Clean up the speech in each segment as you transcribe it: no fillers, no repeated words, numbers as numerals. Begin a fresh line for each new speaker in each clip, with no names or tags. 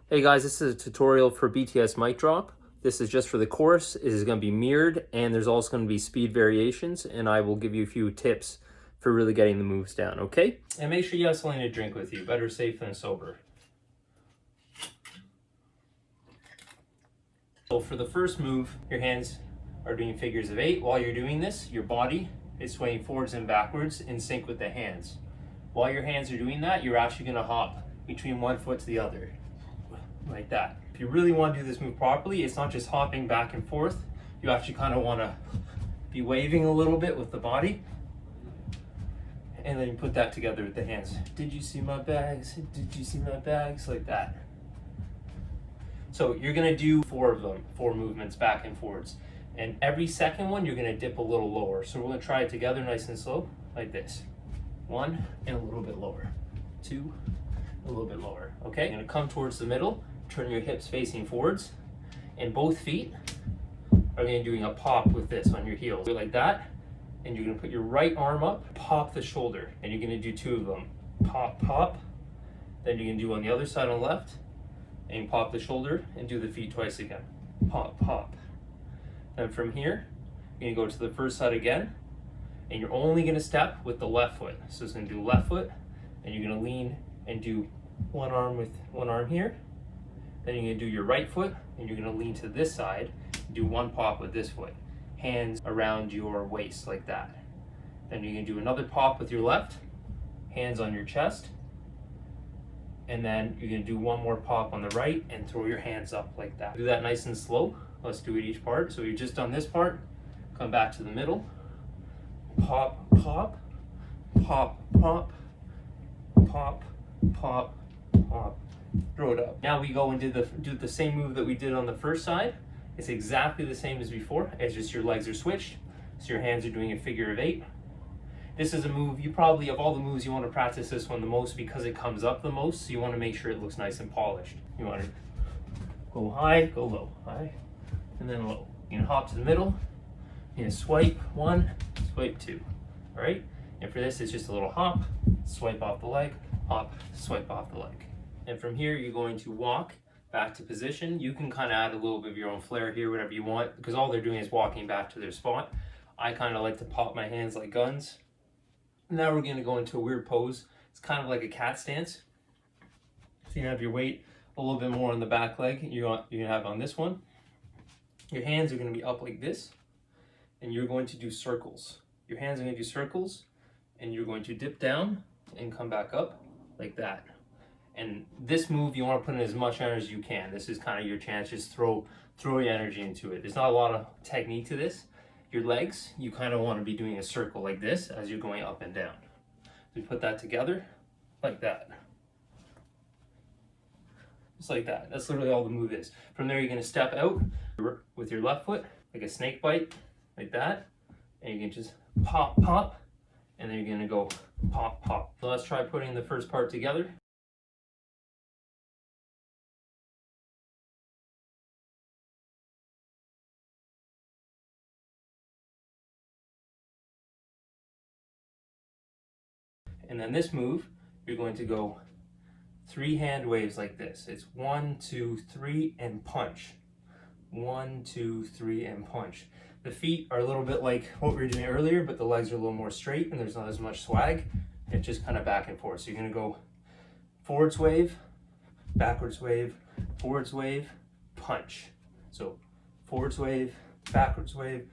Hey guys, this is a tutorial for BTS MIC DROP. This is just for the chorus. It is going to be mirrored, and there's also going to be speed variations, and I will give you a few tips for really getting the moves down, okay? And make sure you have something to drink with you. Better safe than sober. So for the first move, your hands are doing figures of 8. While you're doing this, your body is swaying forwards and backwards in sync with the hands. While your hands are doing that, you're actually going to hop between one foot to the other, like that. If you really want to do this move properly, it's not just hopping back and forth. You actually kind of want to be waving a little bit with the body, and then you put that together with the hands. Did you see my bags? Did you see my bags? Like that. So you're going to do 4 of them, 4 movements back and forwards. And every second one, you're going to dip a little lower. So we're going to try it together nice and slow, like this. 1, and a little bit lower. 2, a little bit lower. Okay, you're going to come towards the middle, turn your hips facing forwards, and both feet are going to be doing a pop with this on your heels. Like that, and you're going to put your right arm up, pop the shoulder, and you're going to do 2 of them. Pop, pop. Then you're going to do on the other side on the left, and you pop the shoulder and do the feet twice again. Pop, pop. Then from here, you're going to go to the first side again, and you're only going to step with the left foot. So it's going to do left foot, and you're going to lean and do one arm with one arm here. Then you're going to do your right foot, and you're going to lean to this side, do 1 pop with this foot. Hands around your waist like that. Then you're going to do another pop with your left, hands on your chest, and then you're going to do 1 more pop on the right and throw your hands up like that. Do that nice and slow. Let's do it each part. So you've just done this part, come back to the middle, pop, pop, pop, pop, pop, pop, pop, throw it up. Now we go and do the same move that we did on the first side. It's exactly the same as before, it's just your legs are switched, so your hands are doing a figure of 8. This is a move, you probably, of all the moves, you want to practice this one the most because it comes up the most, so you want to make sure it looks nice and polished. You want to go high, go low, high, and then low. You're gonna hop to the middle, you're gonna swipe 1, swipe 2, all right? And for this, it's just a little hop, swipe off the leg, hop, swipe off the leg. And from here, you're going to walk back to position. You can kind of add a little bit of your own flair here, whatever you want, because all they're doing is walking back to their spot. I kind of like to pop my hands like guns. Now we're gonna go into a weird pose. It's kind of like a cat stance. So you have your weight a little bit more on the back leg. You're gonna have on this one. Your hands are going to be up like this, and you're going to do circles. Your hands are going to do circles, and you're going to dip down and come back up like that. And this move, you want to put in as much energy as you can. This is kind of your chance. Just throw your energy into it. There's not a lot of technique to this. Your legs, you kind of want to be doing a circle like this as you're going up and down. So you put that together like that. Just like that. That's literally all the move is. From there, you're going to step out with your left foot, like a snake bite, like that. And you can just pop, pop, and then you're going to go pop, pop. So let's try putting the first part together. And then this move, you're going to go 3 hand waves like this. It's 1, 2, 3, and punch. 1, 2, 3, and punch. The feet are a little bit like what we were doing earlier, but the legs are a little more straight and there's not as much swag. It's just kind of back and forth. So you're going to go forwards wave, backwards wave, forwards wave, punch. So forwards wave, backwards wave,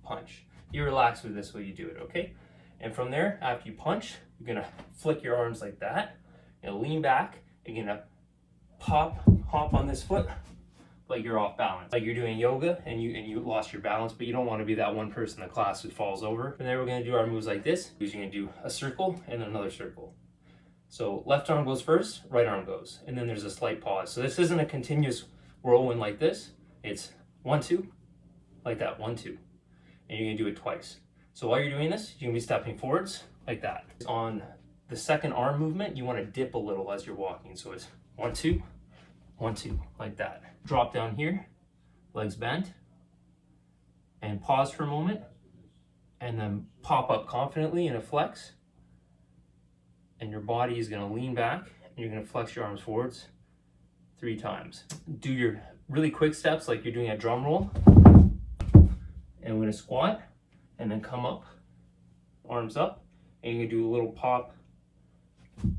punch. You relax with this while you do it, okay? And from there, after you punch, you're going to flick your arms like that. You're going to lean back. You're going to hop on this foot like you're off balance. Like you're doing yoga and you lost your balance, but you don't want to be that one person in the class who falls over. And then we're going to do our moves like this. You're going to do a circle and another circle. So left arm goes first, right arm goes. And then there's a slight pause. So this isn't a continuous whirlwind like this. It's 1, 2, like that, 1, 2. And you're going to do it twice. So while you're doing this, you're going to be stepping forwards like that. On the second arm movement, you want to dip a little as you're walking. So it's 1, 2, 1, 2, like that. Drop down here, legs bent, and pause for a moment, and then pop up confidently in a flex. And your body is gonna lean back and you're gonna flex your arms forwards 3 times. Do your really quick steps like you're doing a drum roll. And we're gonna squat and then come up, arms up, and you're gonna do a little pop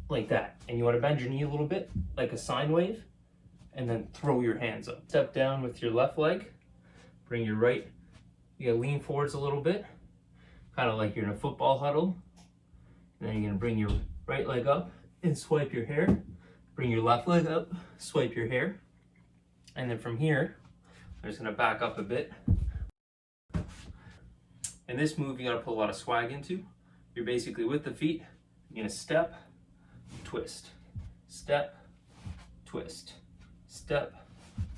like that. And you wanna bend your knee a little bit, like a sine wave, and then throw your hands up. Step down with your left leg, bring your right, you gotta lean forwards a little bit, kind of like you're in a football huddle. And then you're gonna bring your right leg up and swipe your hair. Bring your left leg up, swipe your hair. And then from here, I'm just gonna back up a bit. In this move, you gotta put a lot of swag into. You're basically with the feet, you're gonna step, twist, step, twist, step,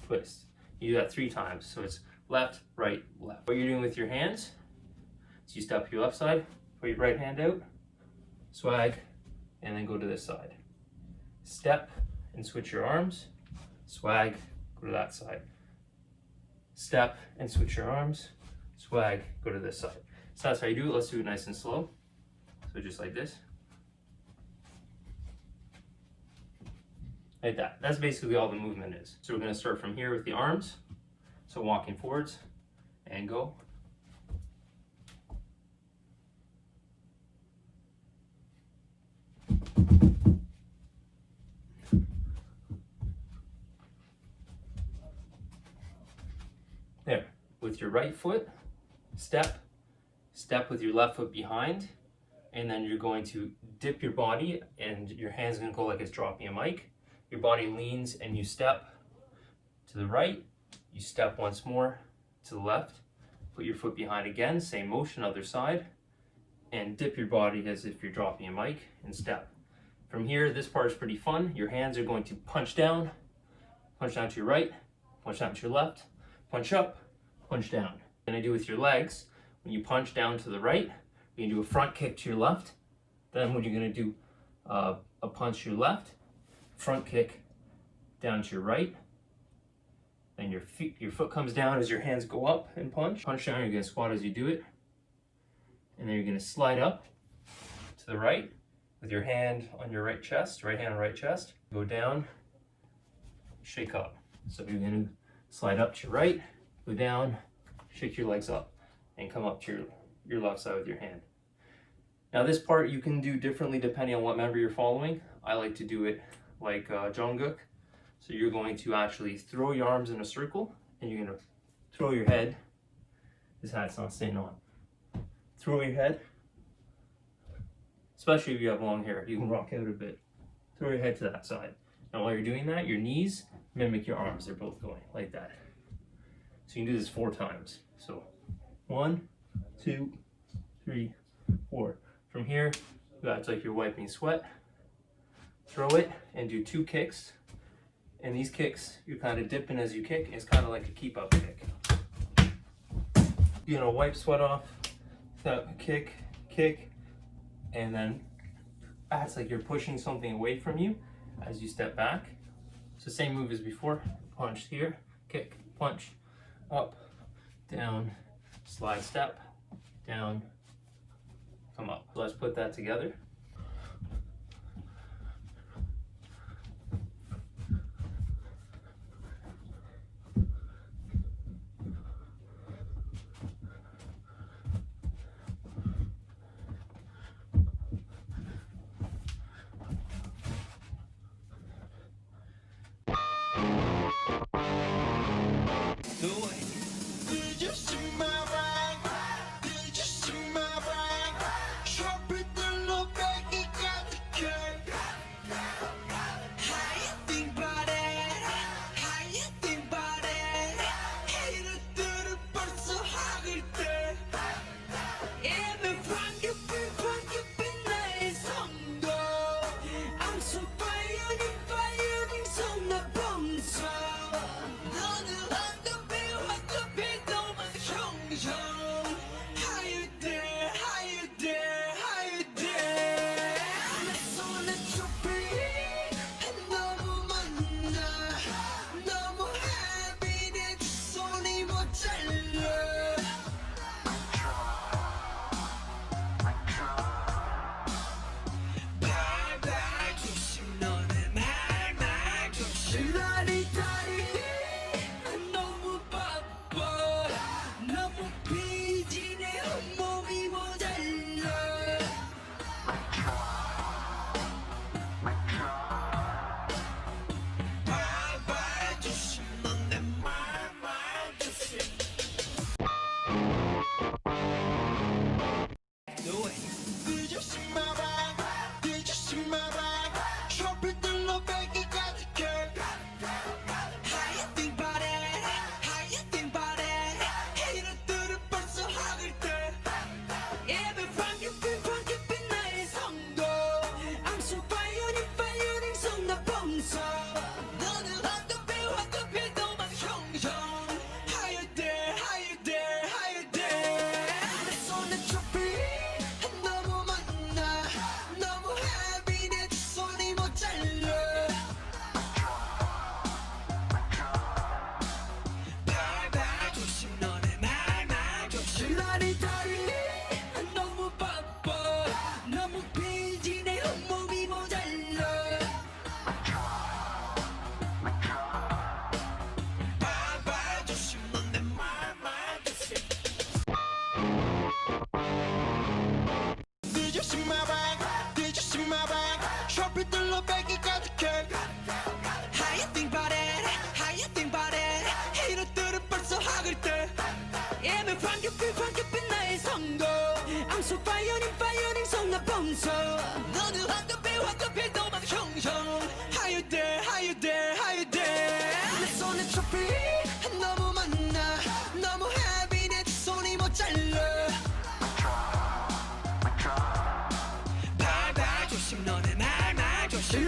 twist. You do that 3 times. So it's left, right, left. What you're doing with your hands, so you step your left side, put your right hand out, swag, and then go to this side. Step and switch your arms, swag, go to that side. Step and switch your arms, swag, go to this side. So that's how you do it. Let's do it nice and slow. So just like this. Like that. That's basically all the movement is. So we're gonna start from here with the arms. So walking forwards and go. There, with your right foot, step, step with your left foot behind, and then you're going to dip your body and your hand's gonna go like it's dropping a mic. Your body leans and you step to the right, you step once more to the left, put your foot behind again, same motion, other side, and dip your body as if you're dropping a mic and step. From here, this part is pretty fun. Your hands are going to punch down to your right, punch down to your left, punch up, punch down. And I do with your legs, when you punch down to the right, you can do a front kick to your left. Then when you're gonna do a punch to your left, front kick down to your right. And your foot comes down as your hands go up and punch. Punch down, you're gonna squat as you do it. And then you're gonna slide up to the right with your hand on your right chest, right hand on right chest. Go down, shake up. So you're gonna slide up to your right, go down, shake your legs up, and come up to your left side with your hand. Now this part you can do differently depending on what member you're following. I like to do it like Jungkook. So you're going to actually throw your arms in a circle, and you're gonna throw your head. This hat's not staying on. Throw your head, especially if you have long hair, you can rock out a bit. Throw your head to that side. Now while you're doing that, your knees mimic your arms. They're both going like that. So you can do this 4 times. So 1, 2, 3, 4. From here, that's like you're wiping sweat. Throw it and do 2 kicks. And these kicks, you're kind of dipping as you kick. It's kind of like a keep up kick. You're gonna wipe sweat off, kick, and then that's like you're pushing something away from you as you step back. It's the same move as before. Punch here, kick, punch, up, down, slide step, down, come up. Let's put that together.
Just in my brain, sharp in the look. see my bag? Did you see my bag? 쇼핑들로 백이 가득해. How you think about it? How you think about it? 이것들은 벌써 학을 때. 예매 황급빛 나의 성공. I'm so firing 성나 범서. 너는 황급해 도망 형형. How you there? How you there? How you there? 내 손에 트로피 너무 많아. 너무 heavy 내 손이 모자라. 발발 조심 너네 말 조심.